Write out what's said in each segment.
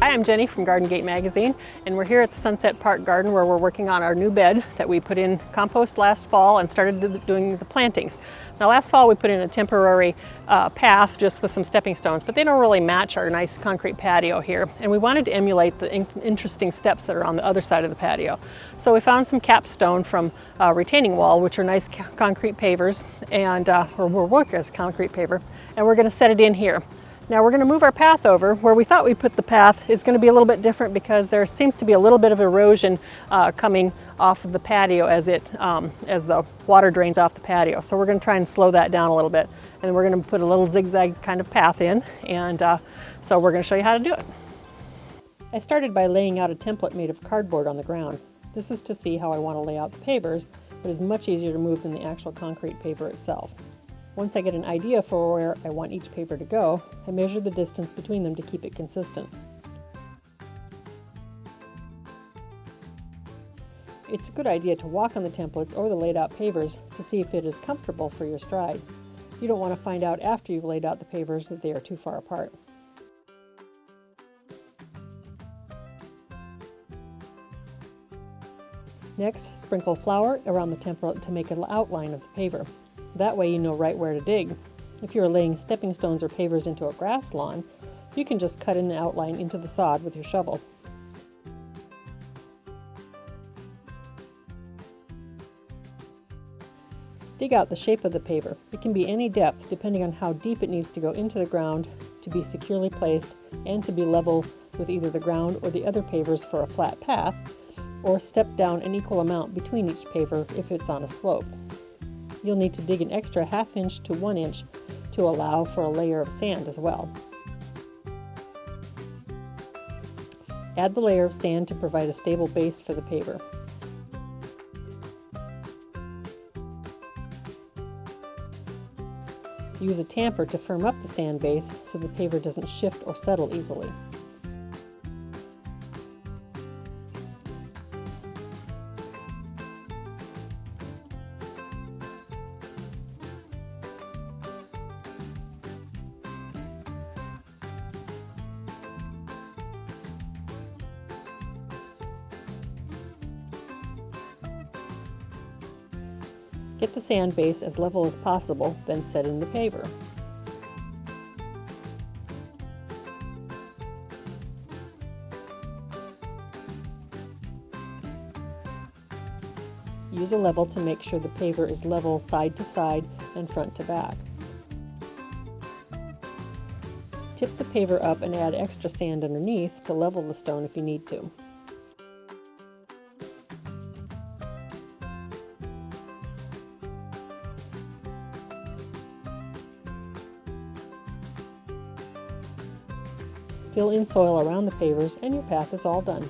Hi, I'm Jenny from Garden Gate Magazine, and we're here at the Sunset Park Garden where we're working on our new bed that we put in compost last fall and started doing the plantings. Now last fall we put in a temporary path just with some stepping stones, but they don't really match our nice concrete patio here, and we wanted to emulate the interesting steps that are on the other side of the patio. So we found some capstone from retaining wall, which are nice concrete pavers, and or will work as concrete paver, and we're going to set it in here. Now we're going to move our path over. Where we thought we put the path is going to be a little bit different because there seems to be a little bit of erosion coming off of the patio as the water drains off the patio. So we're going to try and slow that down a little bit, and we're going to put a little zigzag kind of path in, and so we're going to show you how to do it. I started by laying out a template made of cardboard on the ground. This is to see how I want to lay out the pavers, but it's much easier to move than the actual concrete paver itself. Once I get an idea for where I want each paver to go, I measure the distance between them to keep it consistent. It's a good idea to walk on the templates or the laid out pavers to see if it is comfortable for your stride. You don't want to find out after you've laid out the pavers that they are too far apart. Next, sprinkle flour around the template to make an outline of the paver. That way you know right where to dig. If you are laying stepping stones or pavers into a grass lawn, you can just cut in an outline into the sod with your shovel. Dig out the shape of the paver. It can be any depth depending on how deep it needs to go into the ground to be securely placed and to be level with either the ground or the other pavers for a flat path, or step down an equal amount between each paver if it's on a slope. You'll need to dig an extra ½ inch to 1 inch to allow for a layer of sand as well. Add the layer of sand to provide a stable base for the paver. Use a tamper to firm up the sand base so the paver doesn't shift or settle easily. Get the sand base as level as possible, then set in the paver. Use a level to make sure the paver is level side to side and front to back. Tip the paver up and add extra sand underneath to level the stone if you need to. Fill in soil around the pavers and your path is all done.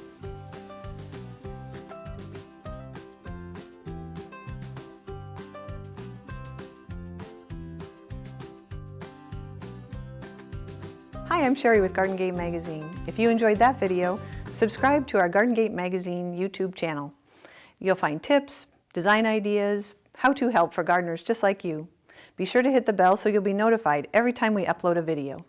Hi, I'm Sherry with Garden Gate Magazine. If you enjoyed that video, subscribe to our Garden Gate Magazine YouTube channel. You'll find tips, design ideas, how-to help for gardeners just like you. Be sure to hit the bell so you'll be notified every time we upload a video.